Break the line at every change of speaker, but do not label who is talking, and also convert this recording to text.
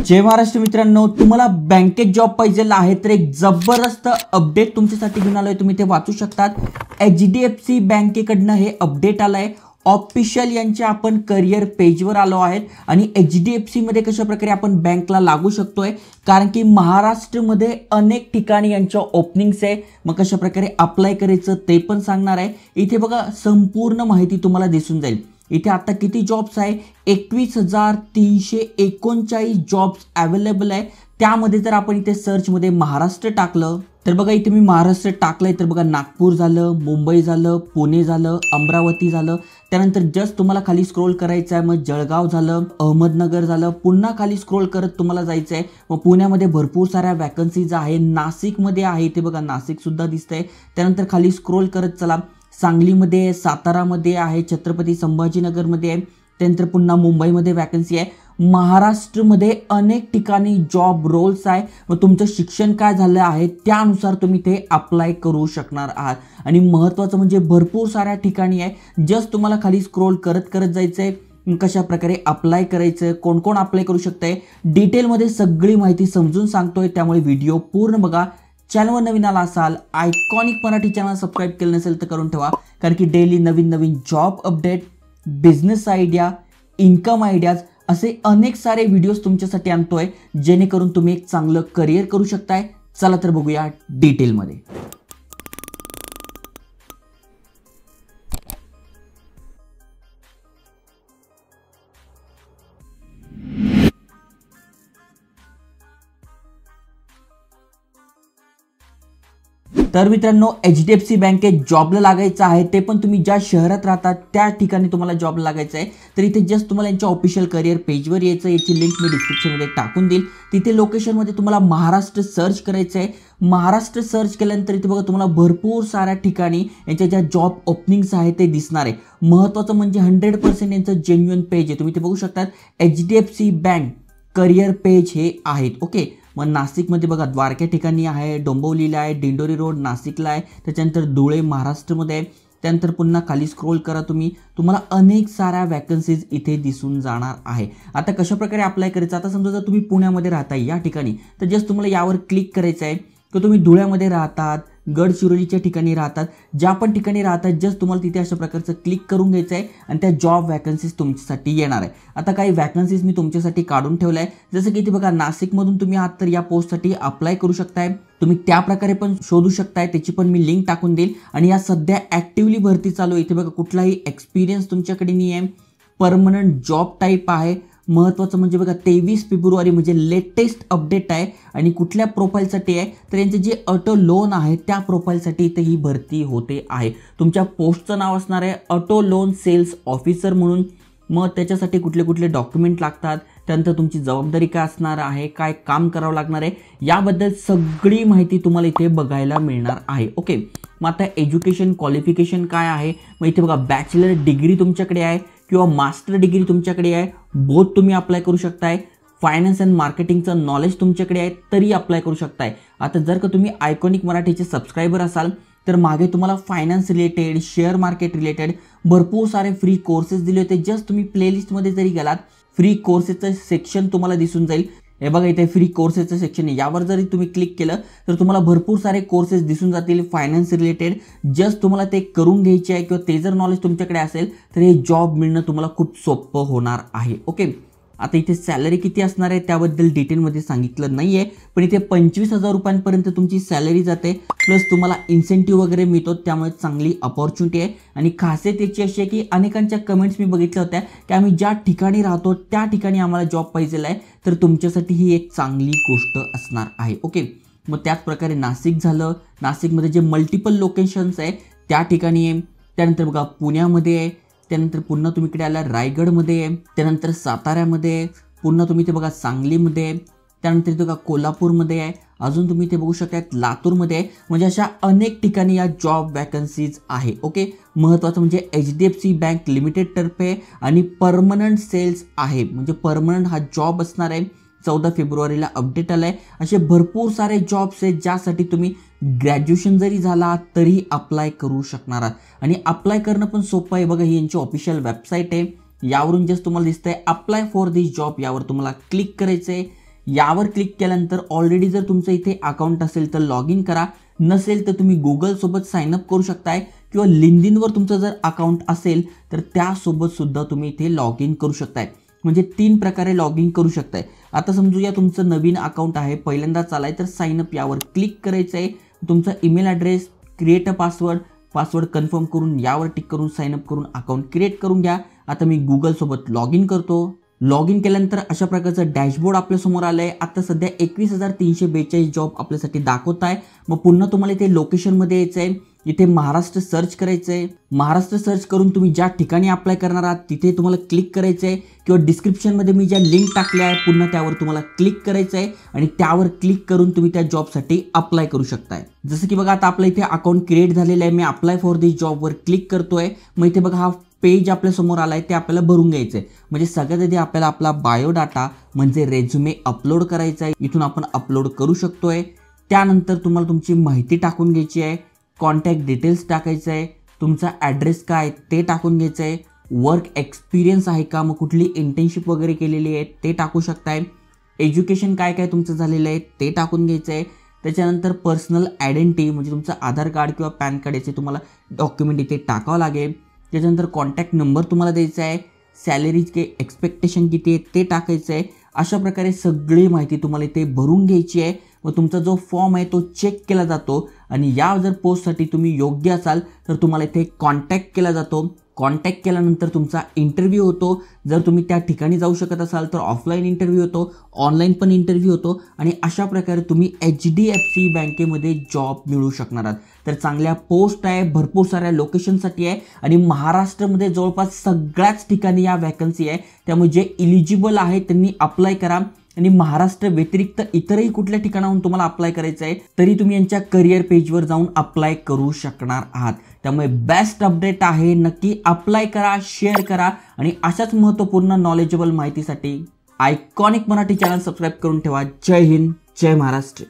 जय महाराष्ट्र मित्रांनो, तुम्हाला बँकेत जॉब पाहिजे आहे तर एक जबरदस्त अपडेट तुमच्यासाठी घेऊन आलोय. तुम्ही ते वाचू शकतात. HDFC बँकेकडनं हे अपडेट आलंय. ऑफिशियल यांच्या आपण करिअर पेजवर आलो आहेत आणि HDFC मध्ये कशा प्रकारे आपण बँकला लागू शकतोय, कारण की महाराष्ट्रामध्ये अनेक ठिकाणी यांच्या ओपनिंग्स आहे. मग कशा प्रकारे अप्लाय करायचं ते पण सांगणार आहे. इथे बघा संपूर्ण माहिती तुम्हाला दिसून जाईल. इथे आता किती जॉब्स आहे, 21,339 जॉब्स अवेलेबल आहे. त्यामध्ये जर आपण इथे सर्च मध्ये महाराष्ट्र टाकलं तर बघा इथे मी महाराष्ट्र टाकलंय तर बघा नागपूर झालं, मुंबई झालं, पुणे झालं, अमरावती झालं. त्यानंतर जस्ट तुम्हाला खाली स्क्रोल करायचं आहे. मग जळगाव झालं, अहमदनगर झालं, पुन्हा खाली स्क्रोल करत तुम्हाला जायचं आहे. मग पुण्यामध्ये भरपूर साऱ्या वॅकन्सीज आहे, नाशिकमध्ये आहे, इथे बघा नाशिक सुद्धा दिसतंय. त्यानंतर खाली स्क्रोल करत चला, सांगलीमध्ये, सातारामध्ये आहे, छत्रपती संभाजीनगरमध्ये आहे. त्यानंतर पुन्हा मुंबईमध्ये वॅकन्सी आहे. महाराष्ट्रामध्ये अनेक ठिकाणी जॉब रोल्स आहे. मग तुमचं शिक्षण काय झालं आहे त्यानुसार तुम्ही ते अप्लाय करू शकणार आहात. आणि महत्त्वाचं म्हणजे भरपूर साऱ्या ठिकाणी आहे. जस्ट तुम्हाला खाली स्क्रोल करत करत जायचं आहे. कशा प्रकारे अप्लाय करायचं, कोण कोण अप्लाय करू शकतंय, डिटेलमध्ये सगळी माहिती समजून सांगतोय. त्यामुळे व्हिडिओ पूर्ण बघा. चॅनलवर नवीन आला असाल, आयकॉनिक मराठी चॅनल सबस्क्राईब केलं नसेल तर करून ठेवा, कारण की डेली नवीन नवीन job update, business idea, income ideas असे अनेक सारे व्हिडिओज तुमच्यासाठी आणतोय, जेणेकरून तुम्ही एक चांगलं करिअर करू शकताय. चला तर बघूया डिटेलमध्ये. तर मित्रांनो, HDFC बँकेत जॉबला लागायचं आहे, ते पण तुम्ही ज्या शहरात राहतात त्या ठिकाणी तुम्हाला जॉब लागायचं आहे. तर इथे जस्ट तुम्हाला यांच्या ऑफिशियल करिअर पेजवर यायचं. याची लिंक मी डिस्क्रिप्शनमध्ये टाकून देईल. तिथे लोकेशनमध्ये तुम्हाला महाराष्ट्र सर्च करायचं आहे. महाराष्ट्र सर्च केल्यानंतर इथे बघा तुम्हाला भरपूर साऱ्या ठिकाणी यांच्या ज्या जॉब ओपनिंग्स आहेत ते दिसणार आहे. महत्त्वाचं म्हणजे 100% यांचं जेन्युइन पेज आहे. तुम्ही ते बघू शकतात. HDFC बँक करिअर पेज हे आहेत. ओके. मग नाशिकमध्ये बघा द्वारका ठिकाणी आहे, डोंबिवलीला आहे, दिंडोरी रोड नाशिकला आहे, त्याच्यानंतर धुळे महाराष्ट्रामध्ये आहे. त्यानंतर पुन्हा खाली स्क्रोल करा तुम्हाला अनेक साऱ्या वॅकन्सीज इथे दिसून जाणार आहे. आता कशा प्रकारे अप्लाय करायचं, आता समजा जर तुम्ही पुण्यामध्ये राहताय या ठिकाणी, तर जस्ट तुम्हाला यावर क्लिक करायचं आहे. तर तुम्ही धुळ्यामध्ये राहतात, गडचिरोलीच्या ठिकाणी राहतात, ज्या पण ठिकाणी राहतात, जस्ट तुम्हाला तिथे अशा प्रकारचं क्लिक करून घ्यायचं आहे आणि त्या जॉब वॅकन्सीज तुमच्यासाठी येणार आहे. आता काही वॅकन्सीज मी तुमच्यासाठी काढून ठेवल्या आहे. जसं की इथे बघा नाशिकमधून तुम्ही आहात तर या पोस्टसाठी अप्लाय करू शकताय. तुम्ही त्या प्रकारे पण शोधू शकताय, त्याची पण मी लिंक टाकून देईल. आणि या सध्या ॲक्टिव्हली भरती चालू आहे. इथे बघा कुठलाही एक्सपिरियन्स तुमच्याकडे नाही आहे, परमनंट जॉब टाईप आहे. महत्त्वाचं म्हणजे बघा 23 फेब्रुवारी म्हणजे लेटेस्ट अपडेट आहे. आणि कुठल्या प्रोफाईलसाठी आहे तर यांचे जे ऑटो लोन आहे त्या प्रोफाईलसाठी इथे ही भरती होते आहे. तुमच्या पोस्टचं नाव असणार आहे ऑटो लोन सेल्स ऑफिसर म्हणून. मग त्याच्यासाठी कुठले कुठले डॉक्युमेंट लागतात, त्यानंतर तुमची जबाबदारी काय असणार आहे, काय काम करावं लागणार आहे, याबद्दल सगळी माहिती तुम्हाला इथे बघायला मिळणार आहे. ओके. मग आता एज्युकेशन क्वालिफिकेशन काय आहे, मग इथे बघा बॅचलर डिग्री तुमच्याकडे आहे किंवा मास्टर डिग्री तुमच्याकडे आहे, बोथ तुम्ही अप्लाय करू शकताय. फायनान्स अँड मार्केटिंगचं नॉलेज तुमच्याकडे आहे तरी अप्लाय करू शकताय. आता जर का तुम्ही आयकॉनिक मराठीचे सबस्क्रायबर असाल तर मागे तुम्हाला finance related, share market related भरपूर सारे फ्री कोर्सेस दिले होते. जस्ट तुम्ही प्लेलिस्टमध्ये जरी गेलात, फ्री कोर्सेसचं सेक्शन तुम्हाला दिसून जाईल. हे बघा इथे फ्री कोर्सेसचं सेक्शन आहे. यावर जरी तुम्ही क्लिक केलं तर तुम्हाला भरपूर सारे कोर्सेस दिसून जातील फायनान्स रिलेटेड. जस्ट तुम्हाला ते करून घ्यायचे आहे किंवा ते जर नॉलेज तुमच्याकडे असेल तर हे जॉब मिळणं तुम्हाला खूप सोपं होणार आहे. ओके. आता इथे सॅलरी किती असणार आहे त्याबद्दल डिटेलमध्ये सांगितलं नाही आहे, पण इथे 25,000 रुपयांपर्यंत तुमची सॅलरी जाते. प्लस तुम्हाला इन्सेंटिव्ह वगैरे मिळतो, त्यामुळे चांगली अपॉर्च्युनिटी आहे. आणि खासियत याची अशी आहे की अनेकांच्या कमेंट्स मी बघितल्या होत्या की आम्ही ज्या ठिकाणी राहतो त्या ठिकाणी आम्हाला जॉब पाहिजे आहे, तर तुमच्यासाठी ही एक चांगली गोष्ट असणार आहे. ओके. मग त्याच प्रकारे नाशिक झालं, नाशिकमध्ये जे मल्टिपल लोकेशन्स आहे त्या ठिकाणी आहे. त्यानंतर बघा पुण्यामध्ये आहे, त्यानंतर पुन्हा तुम्ही इकडे आला रायगडमध्ये आहे, त्यानंतर साताऱ्यामध्ये आहे, पुन्हा तुम्ही ते बघा सांगलीमध्ये आहे, त्यानंतर इथे बघा कोल्हापूरमध्ये आहे, अजून तुम्ही ते बघू शकता लातूरमध्ये आहे. म्हणजे अशा अनेक ठिकाणी या जॉब वॅकन्सीज आहे. ओके. महत्त्वाचं म्हणजे HDFC बँक लिमिटेड तर्फे आणि परमनंट सेल्स आहे, म्हणजे परमनंट हा जॉब असणार आहे. 14 फेब्रुवारीला अपडेट आलाय. असे भरपूर सारे जॉब्स आहेत ज्यासाठी तुम्ही ग्रॅज्युएशन जरी झाला तरी अप्लाय करू शकणार आहात. आणि अप्लाय करणं पण सोपं आहे. बघा ही यांची ऑफिशियल वेबसाईट आहे. यावरून जस्ट तुम्हाला दिसतंय अप्लाय फॉर दिस जॉब, यावर तुम्हाला क्लिक करायचं आहे. यावर क्लिक केल्यानंतर ऑलरेडी जर तुमचं इथे अकाउंट असेल तर लॉग इन करा, नसेल तर तुम्ही गुगल सोबत साइन अप करू शकताय किंवा लिंक्डइनवर तुमचं जर अकाउंट असेल तर त्यासोबत सुद्धा तुम्ही इथे लॉग इन करू शकताय. म्हणजे 3 प्रकारे लॉग इन करू शकताय. आता समजूया तुमचं नवीन अकाउंट आहे, पहिल्यांदाच आलाय, तर साइन अप यावर क्लिक करायचं आहे. तुमचा email address, create a password confirm करून यावर टिक करून साइन अप करून अकाउंट क्रिएट करून घ्या. आता मी गुगल सोबत लॉग इन करतो. लॉग इन केल्यानंतर अशा प्रकारचं डॅशबोर्ड आपल्या समोर आलंय. आता सध्या 21,342 जॉब आपल्यासाठी दाखवत आहे. मग पुन्हा तुम्हाला इथे लोकेशनमध्ये यायचं आहे. इथे महाराष्ट्र सर्च करायचं आहे. महाराष्ट्र सर्च करून तुम्ही ज्या ठिकाणी अप्लाय करणार आहात तिथे तुम्हाला क्लिक करायचं आहे किंवा डिस्क्रिप्शनमध्ये मी ज्या लिंक टाकल्या आहे पुन्हा त्यावर तुम्हाला क्लिक करायचं आहे आणि त्यावर क्लिक करून तुम्ही त्या जॉबसाठी अप्लाय करू शकताय. जसं की बघा आता आपलं इथे अकाउंट क्रिएट झालेलं आहे. मी अप्लाय फॉर दिस जॉबवर क्लिक करतोय. मग इथे बघा हा पेज आपल्या समोर आलाय, ते आपल्याला भरून घ्यायचं आहे. म्हणजे सगळ्यात आधी आपल्याला आपला बायोडाटा म्हणजे रेझ्युमे अपलोड करायचा आहे. इथून आपण अपलोड करू शकतोय. त्यानंतर तुम्हाला तुमची माहिती टाकून घ्यायची आहे, कॉन्टॅक्ट डिटेल्स टाकायचं आहे, तुमचा ॲड्रेस काय ते टाकून घ्यायचं आहे, वर्क एक्सपिरियन्स आहे का, मग कुठली इंटर्नशिप वगैरे केलेली आहे ते टाकू शकताय, एज्युकेशन काय काय तुमचं झालेलं आहे ते टाकून घ्यायचं आहे. त्याच्यानंतर पर्सनल आयडेंटिटी म्हणजे तुमचं आधार कार्ड किंवा पॅन कार्ड याचे तुम्हाला डॉक्युमेंट इथे टाकावं लागेल. त्याच्यानंतर कॉन्टॅक्ट नंबर तुम्हाला द्यायचा आहे, सॅलरीचे एक्सपेक्टेशन किती आहे ते टाकायचं आहे. अशा प्रकारे सगळी माहिती तुम्हाला इथे भरून घ्यायची आहे. व तुमचा जो फॉर्म आहे तो चेक केला जातो आणि या जर पोस्टसाठी तुम्ही योग्य असाल तर तुम्हाला इथे कॉन्टॅक्ट केला जातो. कॉन्टॅक्ट केल्यानंतर तुमचा इंटरव्ह्यू होतो. जर तुम्ही त्या ठिकाणी जाऊ शकत असाल तर ऑफलाईन इंटरव्ह्यू होतो, ऑनलाईन पण इंटरव्ह्यू होतो आणि अशा प्रकारे तुम्ही HDFC बँकेमध्ये जॉब मिळू शकणार आहात. तर चांगल्या पोस्ट आहे, भरपूर साऱ्या लोकेशनसाठी आहे आणि महाराष्ट्रामध्ये जवळपास सगळ्याच ठिकाणी या वॅकन्सी आहे. त्यामुळे जे इलिजिबल आहे त्यांनी अप्लाय करा आणि महाराष्ट्र व्यतिरिक्त इतरही कुठल्या ठिकाणाहून तुम्हाला अप्लाय करायचं आहे तरी तुम्ही यांच्या करिअर पेजवर जाऊन अप्लाय करू शकणार आहात. त्यामुळे बेस्ट अपडेट आहे, नक्की अप्लाय करा, शेअर करा आणि अशाच महत्त्वपूर्ण नॉलेजेबल माहितीसाठी आयकॉनिक मराठी चॅनल सबस्क्राईब करून ठेवा. जय हिंद, जय महाराष्ट्र.